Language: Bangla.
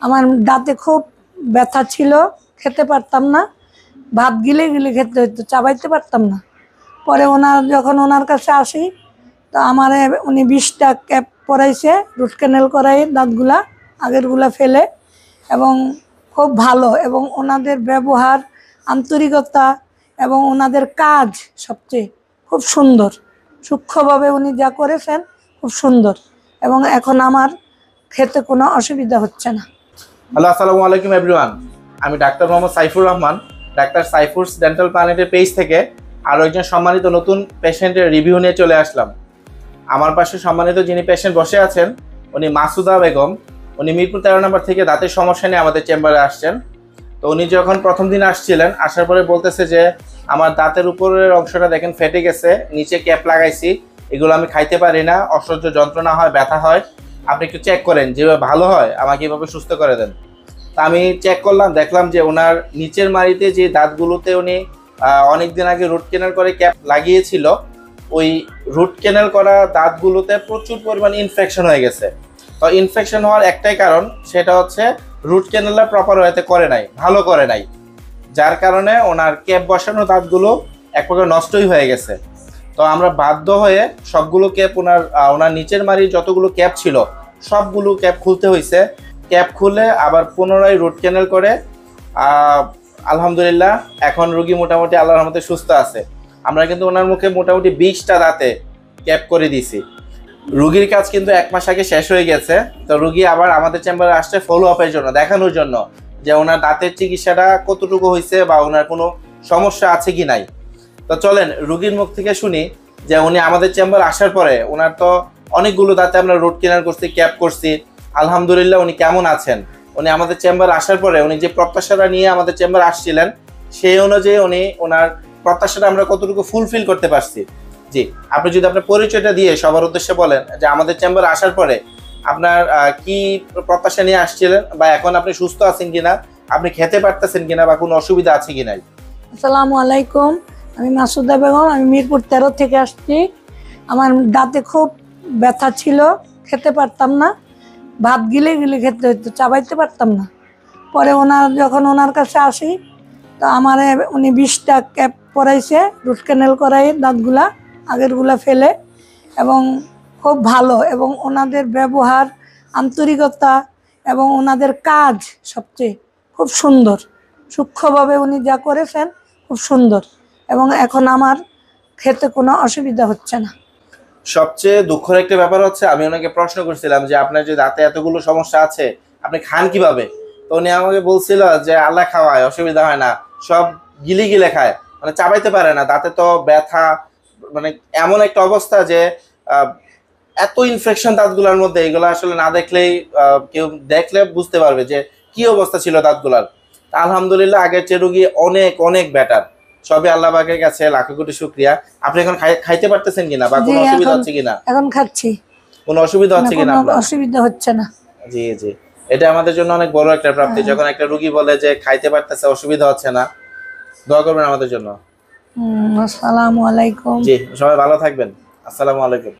আমার দাঁতে খুব ব্যথা ছিল, খেতে পারতাম না, ভাত গিলে গিলে খেতে হতো, চাবাইতে পারতাম না। পরে যখন ওনার কাছে আসি, তো আমার উনি 20টা ক্যাপ পরাইছে, রুট ক্যানেল করাই দাঁতগুলা আগেরগুলা ফেলে, এবং খুব ভালো, এবং ওনাদের ব্যবহার, আন্তরিকতা এবং ওনাদের কাজ সবচেয়ে খুব সুন্দর, সূক্ষ্মভাবে উনি যা করেছেন খুব সুন্দর, এবং এখন আমার খেতে কোনো অসুবিধা হচ্ছে না। হ্যালো, আসসালামু আলাইকুম এভরিওয়ান। আমি doctor Mohammad Saifur Rahman, doctor সাইফুরস dental প্ল্যানেটের page থেকে আরও একজন সম্মানিত নতুন পেশেন্টের রিভিউ নিয়ে চলে আসলাম। আমার পাশে সম্মানিত যিনি পেশেন্ট বসে আছেন উনি মাসুদা বেগম। উনি মিরপুর 13 নম্বর থেকে দাঁতের সমস্যা নিয়ে আমাদের চেম্বারে আসছেন। তো উনি যখন প্রথম দিন আসছিলেন, আসার পরে বলতেছে যে আমার দাঁতের উপরের অংশটা দেখেন ফেটে গেছে, নিচে ক্যাপ লাগাইছি, এগুলো আমি খাইতে পারি না, অসহ্য যন্ত্রণা হয়, ব্যথা হয়, আপনি একটু চেক করেন, যেভাবে ভালো হয় আমাকে এভাবে সুস্থ করে দেন। তা আমি চেক করলাম, দেখলাম যে ওনার নিচের মাড়িতে যে দাঁতগুলোতে উনি অনেকদিন আগে রুট ক্যানেল করে ক্যাপ লাগিয়েছিল, ওই রুট ক্যানেল করা দাঁতগুলোতে প্রচুর পরিমাণে ইনফেকশন হয়ে গেছে। তো ইনফেকশন হওয়ার একটাই কারণ, সেটা হচ্ছে রুট ক্যানেলটা প্রপার ওয়েতে করে নাই, ভালো করে নাই, যার কারণে ওনার ক্যাপ বসানো দাঁতগুলো এক প্রকার নষ্টই হয়ে গেছে। তো আমরা বাধ্য হয়ে সবগুলো ক্যাপ ওনার নিচের মাড়ির যতগুলো ক্যাপ ছিল সবগুলো ক্যাপ খুলতে হয়েছে। ক্যাপ খুলে আবার পুনরায় রুট ক্যানেল করে আলহামদুলিল্লাহ এখন রুগী মোটামুটি আল্লাহর রহমতে সুস্থ আছে। আমরা কিন্তু ওনার মুখে মোটামুটি 20টা দাঁতে ক্যাপ করে দিয়েছি। রুগীর কাজ কিন্তু 1 মাস আগে শেষ হয়ে গেছে। তো রুগী আবার আমাদের চেম্বারে আসছে ফলো আপের জন্য, দেখানোর জন্য যে ওনার দাঁতের চিকিৎসাটা কতটুকু হয়েছে বা ওনার কোনো সমস্যা আছে কি নাই। তো চলেন রুগীর মুখ থেকে শুনি যে উনি আমাদের চেম্বার আসার পরে ওনার তো অনেকগুলো দাঁতে আমরা রুট ক্যানেল করছি, ক্যাপ করছি, আলহামদুলিল্লাহ উনি কেমন আছেন। উনি আমাদের চেম্বার আসার পরে উনি যে প্রত্যাশাটা নিয়ে আমাদের চেম্বার আসছিলেন, সেই অনুযায়ী উনি ওনার প্রত্যাশাটা আমরা কতটুকু ফুলফিল করতে পারছি। জি, আপনি যদি আপনার পরিচয়টা দিয়ে সবার উদ্দেশ্যে বলেন যে আমাদের চেম্বার আসার পরে আপনার কি প্রত্যাশা নিয়ে আসছিলেন, বা এখন আপনি সুস্থ আছেন কিনা, আপনি খেতে পারতেছেন কিনা, বা কোনো অসুবিধা আছে কি নাই। আসসালামু আলাইকুম, আমি মাসুদা বেগম, আমি মিরপুর 13 থেকে আসছি। আমার দাঁতে খুব ব্যথা ছিল, খেতে পারতাম না, ভাত গিলে গিলে খেতে হতো, চাবাইতে পারতাম না। পরে যখন ওনার কাছে আসি, তো আমার উনি 20টা ক্যাপ পরাইছে, রুট ক্যানেল করাই দাঁতগুলা আগেরগুলা ফেলে, এবং খুব ভালো, এবং ওনাদের ব্যবহার, আন্তরিকতা এবং ওনাদের কাজ সবচেয়ে খুব সুন্দর, সূক্ষ্মভাবে উনি যা করেছেন খুব সুন্দর, এবং এখন আমার খেতে কোনো অসুবিধা হচ্ছে না। সবচেয়ে দুঃখের একটা ব্যাপার হচ্ছে, আমি ওনাকে প্রশ্ন করছিলাম যে আপনার যে দাঁতে এতগুলো সমস্যা আছে আপনি খান কিভাবে। তো উনি আমাকে বলছিল যে আল্লাহ খাওয়ায়, অসুবিধা হয় না, সব গিলে গিলে খায়, মানে চাবাইতে পারে না, দাঁতে তো ব্যথা, মানে এমন একটা অবস্থা যে এত ইনফেকশন দাঁতগুলোর মধ্যে, এগুলো আসলে না দেখলেই কেউ দেখলে বুঝতে পারবে যে কি অবস্থা ছিল দাঁতগুলার। আলহামদুলিল্লাহ আগের চেয়ে রুগী অনেক অনেক বেটার। সবই আল্লাহ পাকের কাছে লাখো কোটি শুকরিয়া। আপনি এখন খাইতে পারতেছেন কিনা, বা কোনো অসুবিধা হচ্ছে কিনা? এখন খাচ্ছি, কোনো অসুবিধা হচ্ছে কিনা? অসুবিধা হচ্ছে না। জি জি, এটা আমাদের জন্য অনেক বড় একটা প্রাপ্তি, যখন একটা রুগী বলে যে খাইতে পারতেছে, অসুবিধা হচ্ছে না। দোয়া করবেন আমাদের জন্য। আসসালামু আলাইকুম। জি, সবাই ভালো থাকবেন। আসসালামু আলাইকুম।